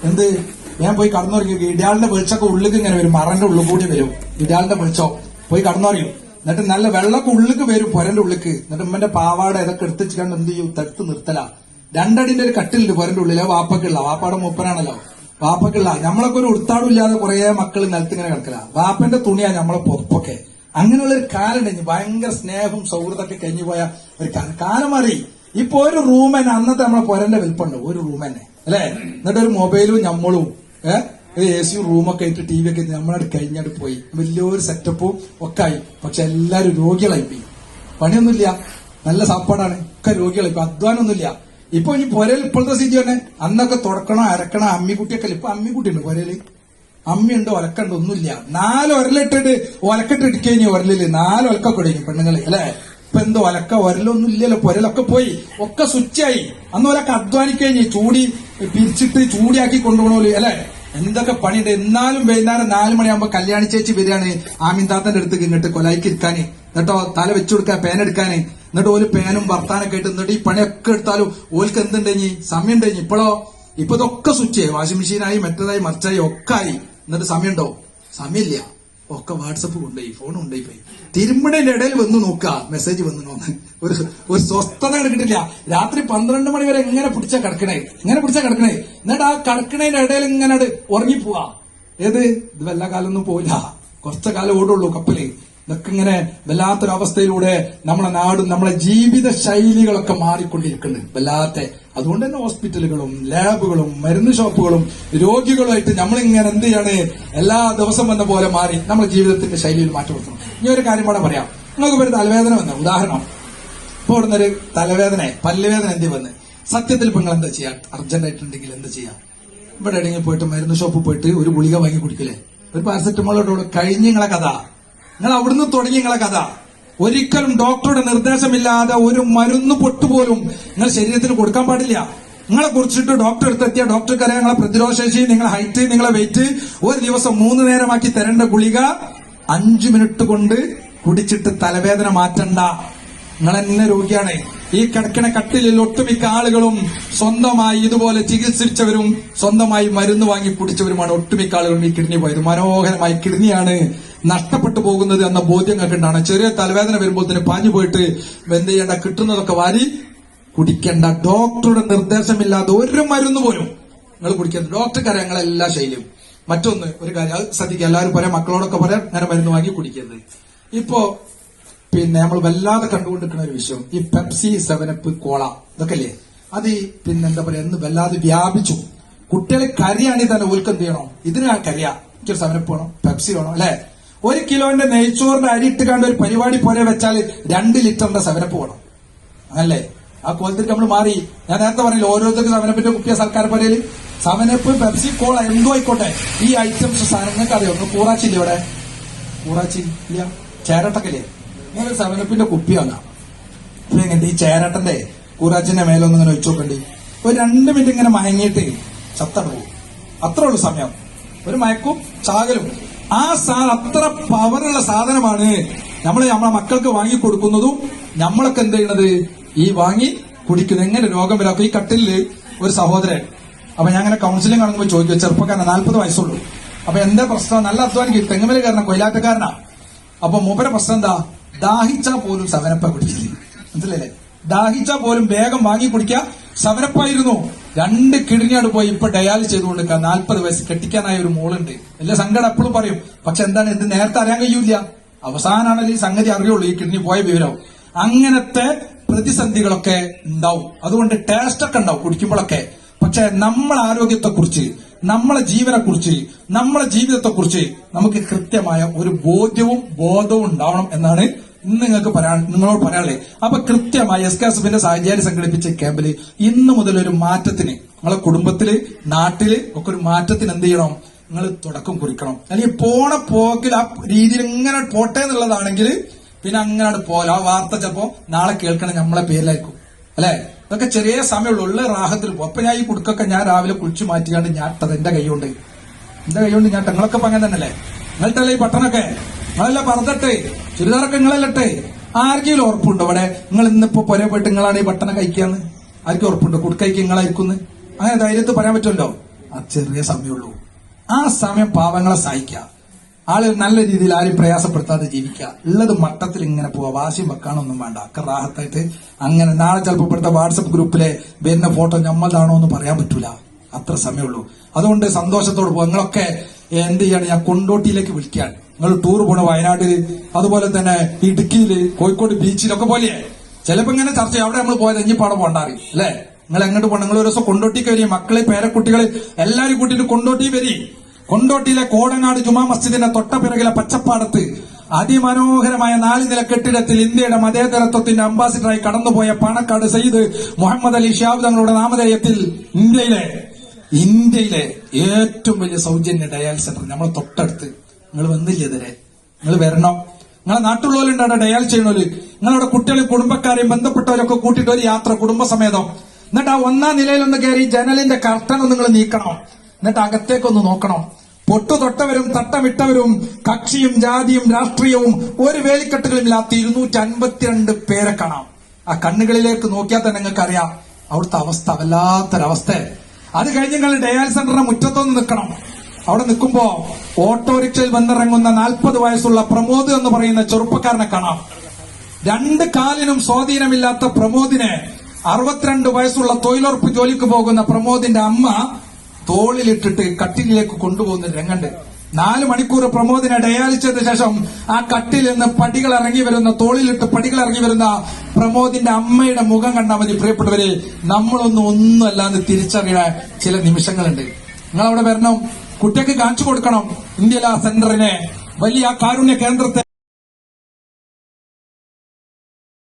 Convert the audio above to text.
എന്ത് ഞാൻ പോയി കടന്നുറങ്ങി. ഇടാളിന്റെ വെളിച്ചൊക്കെ ഉള്ളിക്ക് ഇങ്ങനെ വരും, മറന്റെ ഉള്ളിൽ കൂടി വരും ഇടാളിന്റെ വെളിച്ചം. പോയി കടന്നുറയും. എന്നിട്ട് നല്ല വെള്ളമൊക്കെ ഉള്ളിക്ക് വരും പൊരന്റെ ഉള്ളിക്ക്. എന്നിട്ട് ഉമ്മന്റെ പാവാട ഇതൊക്കെ എടുത്തിച്ചാണ്ട് എന്ത് ചെയ്യും, തടുത്ത് നിർത്തല. രണ്ടടിന്റെ ഒരു കട്ടിലുണ്ട് പൊരന്റെ ഉള്ളില്, വാപ്പക്കുള്ള, വാപ്പാടെ മൂപ്പനാണല്ലോ, വാപ്പക്കുള്ള. നമ്മളൊക്കെ ഒരു ഉടുത്താടും ഇല്ലാതെ കുറെ മക്കൾ നിലത്തിങ്ങനെ കിടക്കല. വാപ്പന്റെ തുണിയാ നമ്മളെ പൊറപ്പൊക്കെ. അങ്ങനെയുള്ള ഒരു കാലം കഴിഞ്ഞു. ഭയങ്കര സ്നേഹവും സൗഹൃദമൊക്കെ കഴിഞ്ഞു പോയ ഒരു കാലം മാറി. ഇപ്പൊ ഒരു റൂം തന്നെ, അന്നത്തെ നമ്മളെ പൊരന്റെ വലിപ്പുണ്ട് ഒരു റൂം തന്നെ അല്ലെ. എന്നിട്ട് ഒരു മൊബൈലും നമ്മളും AC റൂമൊക്കെ ആയിട്ട് TV ഒക്കെ നമ്മളവിടെ കഴിഞ്ഞാട്ട് പോയി. വലിയൊരു സെറ്റപ്പും ഒക്കെ ആയി. പക്ഷെ എല്ലാരും രോഗികളായി പോയി. പണിയൊന്നുമില്ല, നല്ല സാപ്പാടാണ്, ഒക്കെ രോഗികളായി. ഇപ്പൊ അധ്വാനമൊന്നുമില്ല. ഇപ്പൊ ഇനി പൊരയിൽ ഇപ്പോഴത്തെ സ്ഥിതി തന്നെ. അന്നൊക്കെ തുടക്കണം, അരക്കണം, അമ്മിക്കുട്ടിയൊക്കെ. ഇപ്പൊ അമ്മിക്കുട്ടിയുണ്ട് പൊരയില്, അമ്മിയുണ്ട്, ഒലക്കുണ്ട്, ഒന്നുമില്ല. 4 ഒരലിട്ടിട്ട് ഒലക്കിട്ട് ഇടിക്കഴിഞ്ഞു ഒരലില് 4 ഒലക്കൊക്കെ ഇടിക്കും പെണ്ണുങ്ങള് അല്ലെ. ഇപ്പൊ എന്തോ ഒലക്ക ഒരലൊന്നും ഇല്ലല്ലോ, പൊരലൊക്കെ പോയി, ഒക്കെ സ്വിച്ചായി. അന്ന് ഒലക്ക അധ്വാനിക്കഴിഞ്ഞ് ചൂടി പിരിച്ചിട്ട് ചൂടിയാക്കി കൊണ്ടുപോകണോല് അല്ലെ. എന്തൊക്കെ പണിയുണ്ട്. എന്നാലും വൈകുന്നേരം 4 മണിയാകുമ്പോ കല്യാണി ചേച്ചി വരികയാണ് ആമിൻതാത്തന്റെ അടുത്ത് ഇങ്ങോട്ട് കൊലായിക്ക് ഇരിക്കാന്, എന്നിട്ടോ തല വെച്ചു കൊടുക്കാൻ പേനെടുക്കാന്. എന്നിട്ട് ഓല് പേനും ഭർത്താനൊക്കെ ആയിട്ട് എന്നിട്ട് ഈ പണിയൊക്കെ എടുത്താലും ഓൽക്ക് എന്തുണ്ടെങ്കിൽ സമയം ഉണ്ടെങ്കിൽ. ഇപ്പൊ ഇതൊക്കെ സ്വിച്ച് വാഷിംഗ് മെഷീനായി, മറ്റേതായി മറിച്ചായി, ഒക്കെ ആയി. എന്നിട്ട് സമയമുണ്ടോ? സമയമില്ല. ഒക്കെ വാട്സപ്പ് കൊണ്ടുപോയി, ഫോൺ കൊണ്ടുപോയി പോയി. തിരുമ്പണേന്റെ ഇടയിൽ വന്ന് നോക്കുക മെസ്സേജ് വന്നോന്ന്. ഒരു സ്വസ്ഥത കിട്ടില്ല. രാത്രി 12 മണി വരെ ഇങ്ങനെ പിടിച്ചാ കിടക്കണേ. എന്നിട്ട് ആ കിടക്കണേന്റെ ഇടയിൽ ഇങ്ങനെ ഉറങ്ങിപ്പോവാ. ഇത് വല്ല കാലൊന്നും പോയില്ല, കുറച്ച കാലം ഓടുള്ളൂ കപ്പല്. ഇതൊക്കെ ഇങ്ങനെ വല്ലാത്തൊരവസ്ഥയിലൂടെ നമ്മളെ നാടും നമ്മളെ ജീവിത ശൈലികളൊക്കെ മാറിക്കൊണ്ടിരിക്കുന്നുണ്ട് വല്ലാത്ത. അതുകൊണ്ട് തന്നെ ഹോസ്പിറ്റലുകളും ലാബുകളും മരുന്ന് ഷോപ്പുകളും രോഗികളുമായിട്ട് നമ്മളിങ്ങനെ എന്ത് ചെയ്യാണ്, എല്ലാ ദിവസം വന്ന പോലെ മാറി നമ്മുടെ ജീവിതത്തിന്റെ ശൈലിയിൽ മാറ്റം വരുത്തണം. ഇനി ഒരു കാര്യം കൂടെ പറയാം. നിങ്ങൾക്ക് ഒരു തലവേദന വന്ന ഉദാഹരണം, ഇപ്പൊ ഇവിടുന്നൊരു തലവേദന, പല്ലുവേദന എന്ത് വന്ന്, സത്യത്തിൽ ഇപ്പൊ നിങ്ങൾ എന്താ ചെയ്യാ? അർജന്റ് ആയിട്ടുണ്ടെങ്കിൽ എന്താ ചെയ്യാം? ഇവിടെ എവിടെയെങ്കിലും പോയിട്ട് മരുന്ന് ഷോപ്പിൽ പോയിട്ട് ഒരു ഗുളിക വാങ്ങി കുടിക്കില്ലേ, ഒരു പാരസെറ്റമോളോട് കഴിഞ്ഞ് നിങ്ങളെ കഥ. നിങ്ങൾ അവിടുന്ന് തുടങ്ങി നിങ്ങളെ കഥ. ഒരിക്കലും ഡോക്ടറുടെ നിർദ്ദേശമില്ലാതെ ഒരു മരുന്ന് പൊട്ടുപോലും നിങ്ങൾ ശരീരത്തിന് കൊടുക്കാൻ പാടില്ല. നിങ്ങളെ കുറിച്ചിട്ട് ഡോക്ടർ അടുത്തെത്തിയ ഡോക്ടർക്ക് അറിയാം നിങ്ങളെ പ്രതിരോധശേഷി, നിങ്ങളെ ഹൈറ്റ്, നിങ്ങളെ വെയിറ്റ്. ഒരു ദിവസം 3 നേരമാക്കി തരേണ്ട ഗുളിക 5 മിനിറ്റ് കൊണ്ട് കുടിച്ചിട്ട് തലവേദന മാറ്റണ്ട. നിങ്ങൾ എന്നെ രോഗിയാണ്. ഈ കിടക്കണ കട്ടിലിൽ ഒട്ടുമിക്ക ആളുകളും സ്വന്തമായി ഇതുപോലെ ചികിത്സിച്ചവരും സ്വന്തമായി മരുന്ന് വാങ്ങി കുടിച്ചവരുമാണ്. ഒട്ടുമിക്ക ആളുകളും ഈ കിഡ്നി പോയത്. മനോഹരമായി കിഡ്നിയാണ് നഷ്ടപ്പെട്ടു പോകുന്നത് എന്ന ബോധ്യം കണ്ടിട്ടാണ്. ചെറിയ തലവേദന വരുമ്പോൾ തന്നെ പാഞ്ഞു പോയിട്ട് എന്ത് ചെയ്യേണ്ട, കിട്ടുന്നതൊക്കെ വാരി കുടിക്കേണ്ട. ഡോക്ടറുടെ നിർദ്ദേശമില്ലാതെ ഒരു മരുന്ന് പോലും നിങ്ങൾ കുടിക്കരുത്. ഡോക്ടർക്ക് അറിയാം നിങ്ങളെ എല്ലാ ശൈലിയും. മറ്റൊന്ന് ഒരു കാര്യം അത് ശ്രദ്ധിക്കുക, എല്ലാവരും പറയാം, മക്കളോടൊക്കെ പറയാം, അങ്ങനെ മരുന്ന് വാങ്ങി കുടിക്കരുത്. ഇപ്പോ നമ്മൾ വല്ലാതെ കണ്ടുകൊണ്ടിരിക്കുന്ന ഒരു വിഷയം ഈ പെപ്സി, 7up, കോള ഇതൊക്കെ അല്ലേ. അത് എന്താ പറയാ, എന്ന് വല്ലാതെ വ്യാപിച്ചു. കുട്ടികളെ കരിയാണെങ്കിൽ തന്നെ ഓൽക്ക് എന്ത് ചെയ്യണം, ഇതിന് കരിയാ, എനിക്കൊരു 7up വേണം, പെപ്സി വേണം അല്ലെ. 1 കിലോന്റെ നെയ്ച്ചോറിന്റെ അരി ഇട്ട് കണ്ട ഒരു പരിപാടി പോലെ വെച്ചാൽ 2 ലിറ്ററിന്റെ 7up വേണം അല്ലേ. ആ കോലത്തിലേക്ക് നമ്മൾ മാറി. ഞാൻ നേരത്തെ പറഞ്ഞില്ല, ഓരോരുത്തർക്ക് 7upന്റെ കുപ്പിയ സർക്കാർ പറയല്. 7up, പെപ്സി, കോള എന്തോ ആയിക്കോട്ടെ, ഈ ഐറ്റംസ് സാധനങ്ങൾക്ക് അറിയോ? ഒന്ന് കൂറാച്ചില്ല ഇവിടെ, കൂറാച്ചി ഇല്ല, ചേരട്ടക്കല്ലേ, ഇങ്ങനെ 7upന്റെ കുപ്പി വാങ്ങാം. എങ്ങനെയുണ്ട് ഈ ചേരട്ടന്റെ കൂറാച്ചിന്റെ മേലൊന്നും ഇങ്ങനെ വെച്ച് നോക്കണ്ടി. ഒരു 2 മിനിറ്റ് ഇങ്ങനെ മയങ്ങിയിട്ട് ചത്തട പോകും. അത്രേ ഉള്ളൂ സമയം. ഒരു മയക്കും ചാകലും. അത്ര പവറുള്ള സാധനമാണ് നമ്മളെ മക്കൾക്ക് വാങ്ങി കൊടുക്കുന്നതും നമ്മളൊക്കെ എന്ത് ചെയ്യണത്, ഈ വാങ്ങി കുടിക്കുന്നത്. എങ്ങനെ രോഗം വരാം. ഈ കട്ടിലില് ഒരു സഹോദരൻ, അപ്പൊ ഞാൻ അങ്ങനെ കൗൺസിലിംഗ് കാണുമ്പോൾ ചോദിക്കും, ചെറുപ്പക്കാരനാ, 40 വയസ്സുള്ളൂ. അപ്പൊ എന്താ പ്രശ്നം? നല്ല അധ്വാനിക്കും, തെങ്ങുമലക്കാരനാ, കൊയിലാറ്റക്കാരനാ. അപ്പൊ മൂപ്പരെ പ്രശ്നം എന്താ, ദാഹിച്ചാ പോലും 7up കുടിക്കില്ല. മനസ്സിലല്ലേ? ദാഹിച്ചാ പോലും വേഗം വാങ്ങി കുടിക്കുക. 7up ആയിരുന്നു. 2 കിഡ്നിയോട് പോയി ഇപ്പൊ ഡയാലിസ് ചെയ്തുകൊണ്ടിരിക്കുക. 40 വയസ്സ്, കെട്ടിക്കാനായ ഒരു മോളുണ്ട്. വലിയ സങ്കടം എപ്പോഴും പറയും. പക്ഷെ എന്താണ്, ഇത് നേരത്തെ അറിയാൻ കഴിയൂല. അവസാനാണല്ലോ ഈ സംഗതി അറിയുള്ളൂ, ഈ കിഡ്നി പോയ വിവരം. അങ്ങനത്തെ പ്രതിസന്ധികളൊക്കെ ഉണ്ടാവും. അതുകൊണ്ട് ടേസ്റ്റ് ഒക്കെ ഉണ്ടാവും കുടിക്കുമ്പോഴൊക്കെ. പക്ഷെ നമ്മളെ ആരോഗ്യത്തെക്കുറിച്ച്, നമ്മളെ ജീവനെക്കുറിച്ച്, നമ്മളെ ജീവിതത്തെക്കുറിച്ച് നമുക്ക് കൃത്യമായ ഒരു ബോധവും ഉണ്ടാവണം എന്നാണ് ഇന്ന് നിങ്ങളോട് പറയാനുള്ളത്. അപ്പൊ കൃത്യമായി SKSFന്റെ സഹചാരി സംഘടിപ്പിച്ച ക്യാമ്പില് ഇന്ന് മുതൽ ഒരു മാറ്റത്തിന്, നിങ്ങളെ കുടുംബത്തില്, നാട്ടില് ഒക്കെ ഒരു മാറ്റത്തിന് എന്ത് ചെയ്യണം, നിങ്ങൾ തുടക്കം കുറിക്കണം. അല്ലെങ്കിൽ പോണ പോക്കിൽ ആ രീതിയിൽ ഇങ്ങനെ പോട്ടെ എന്നുള്ളതാണെങ്കിൽ പിന്നെ അങ്ങനെ പോലെ ആ വാർത്ത ചിലപ്പോ നാളെ കേൾക്കണം നമ്മളെ പേരിലായിരിക്കും അല്ലെ. ഇതൊക്കെ ചെറിയ സമയമുള്ളൂ, ഉള്ള റാഹത്തിൽ പോകും. അപ്പൊ ഞാൻ ഈ കുടുക്കൊക്കെ ഞാൻ രാവിലെ കുളിച്ചു മാറ്റിക്കാണ്ട് ഞാട്ടത് എന്റെ കൈകൊണ്ട് ഞാൻ നിങ്ങളൊക്കെ അങ്ങനെ തന്നെയല്ലേ. നിങ്ങൾട്ടല്ലേ ഈ പട്ടണൊക്കെ, നിങ്ങളെല്ലാം പറഞ്ഞിട്ടെ, ചുരിദാറൊക്കെ നിങ്ങളല്ലിട്ടെ. ആർക്കെങ്കിലും ഉറപ്പുണ്ടോ ഇവിടെ നിങ്ങൾ ഇന്നിപ്പോ പുര പോയിട്ട് നിങ്ങളാണ് ഈ ഭക്ഷണം കഴിക്കാന്ന്? ആർക്കും ഉറപ്പുണ്ടോ കുടുക്കൈക്ക് നിങ്ങളായിരിക്കുന്നു? അങ്ങനെ ധൈര്യത്തിൽ പറയാൻ പറ്റുമല്ലോ. ആ ചെറിയ സമയമുള്ളൂ. ആ സമയം പാവങ്ങളെ സഹായിക്കുക, ആള് നല്ല രീതിയിൽ ആരും പ്രയാസപ്പെടുത്താതെ ജീവിക്കുക, ഉള്ളത് മട്ടത്തിൽ ഇങ്ങനെ പോവാ, വാശിയും വെക്കാനൊന്നും വേണ്ട, ഒക്കെ റാഹത്തായിട്ട് അങ്ങനെ. നാളെ ചിലപ്പോൾ ഇവിടുത്തെ വാട്സപ്പ് ഗ്രൂപ്പിലെ വരുന്ന ഫോട്ടോ നമ്മളതാണോ എന്ന് പറയാൻ പറ്റൂല, അത്ര സമയമുള്ളൂ. അതുകൊണ്ട് സന്തോഷത്തോട് പോവാ. നിങ്ങളൊക്കെ എന്ത് ചെയ്യാണ്, ഞാൻ കൊണ്ടോട്ടിയിലേക്ക് വിളിക്കാൻ, നിങ്ങൾ ടൂർ പോണ വയനാട്, അതുപോലെ തന്നെ ഇടുക്കിയില്, കോഴിക്കോട് ബീച്ചിലൊക്കെ പോലെ ചിലപ്പോ ഇങ്ങനെ ചർച്ച ചെയ്യും. അവിടെ നമ്മൾ പോയത് ഇനിയിപ്പാടെ പോണ്ടാറി അല്ലെ, നിങ്ങൾ എങ്ങോട്ട് പോകണം, നിങ്ങൾ ഒരു ദിവസം കൊണ്ടോട്ടിക്ക് വരി, മക്കളെ പേരക്കുട്ടികളെ എല്ലാരും കൂട്ടിയിട്ട് കൊണ്ടോട്ടി വരി. കൊണ്ടോട്ടിയിലെ കോടനാട് ജുമാ മസ്ജിദിന്റെ തൊട്ടപ്പിറകിലെ പച്ചപ്പാടത്ത് അതിമനോഹരമായ 4 നില കെട്ടിടത്തിൽ ഇന്ത്യയുടെ മതേതരത്വത്തിന്റെ അംബാസിഡറായി കടന്നുപോയ പാണക്കാട് സയ്യിദ് മുഹമ്മദ് അലി ഷിഹാബ് തങ്ങളുടെ നാമധേയത്തിൽ ഇന്ത്യയിലെ ഏറ്റവും വലിയ സൗജന്യ ഡയാലിസ് സെന്റർ നമ്മളെ തൊട്ടടുത്ത്. നിങ്ങൾ വന്നില്ല ഇതുവരെ, നിങ്ങൾ വരണം. നിങ്ങളെ നാട്ടിലുള്ളവരുണ്ട് അവിടെ ഡയാൽ ചെയ്യണോല്, നിങ്ങളുടെ കുട്ടികളെയും കുടുംബക്കാരെയും ബന്ധപ്പെട്ടവരൊക്കെ കൂട്ടിയിട്ട് ഒരു യാത്ര കുടുംബസമേതം. എന്നിട്ട് ആ 1ാം നിലയിലൊന്ന് കയറി ജനലിന്റെ കർട്ടൻ നിങ്ങൾ നീക്കണം, എന്നിട്ട് അകത്തേക്കൊന്ന് നോക്കണം. പൊട്ടു തൊട്ടവരും തട്ടമിട്ടവരും കക്ഷിയും ജാതിയും രാഷ്ട്രീയവും ഒരു വേലിക്കെട്ടുകളില്ലാത്ത 252 പേരെ കാണാം. ആ കണ്ണുകളിലേക്ക് നോക്കിയാൽ തന്നെ നിങ്ങൾക്ക് അറിയാം അവിടുത്തെ അവസ്ഥ, വല്ലാത്തൊരവസ്ഥ. അത് കഴിഞ്ഞ് നിങ്ങൾ ഡയാലിസ് സെന്ററിന്റെ മുറ്റത്തൊന്ന് നിൽക്കണം. അവിടെ നിൽക്കുമ്പോ ഓട്ടോറിക്ഷയിൽ വന്നിറങ്ങുന്ന 40 വയസ്സുള്ള പ്രമോദ് എന്ന് പറയുന്ന ചെറുപ്പക്കാരനെ കാണാം. 2 കാലിനും സ്വാധീനമില്ലാത്ത പ്രമോദിനെ 62 വയസ്സുള്ള തൊഴിലുറപ്പ് ജോലിക്ക് പോകുന്ന പ്രമോദിന്റെ അമ്മ തോളിലിട്ടിട്ട് കട്ടിലേക്ക് കൊണ്ടുപോകുന്ന രംഗണ്ട്. 4 മണിക്കൂർ പ്രമോദിനെ ഡയാലിച്ചതിന് ശേഷം ആ കട്ടിൽ നിന്ന് പടികൾ ഇറങ്ങി വരുന്ന, തോളിലിട്ട് പടികൾ ഇറങ്ങി വരുന്ന പ്രമോദിന്റെ അമ്മയുടെ മുഖം കണ്ടാൽ മതി പ്രിയപ്പെട്ടവരെ, ഒന്നുമല്ലാന്ന് തിരിച്ചറിയുന്ന ചില നിമിഷങ്ങളുണ്ട്. നിങ്ങൾ അവിടെ വരണം, കുട്ടിക്ക് കാണിച്ചു കൊടുക്കണം ഇന്ത്യയിലെ ആ സെന്ററിനെ, വലിയ കാരുണ്യ കേന്ദ്രത്തെ.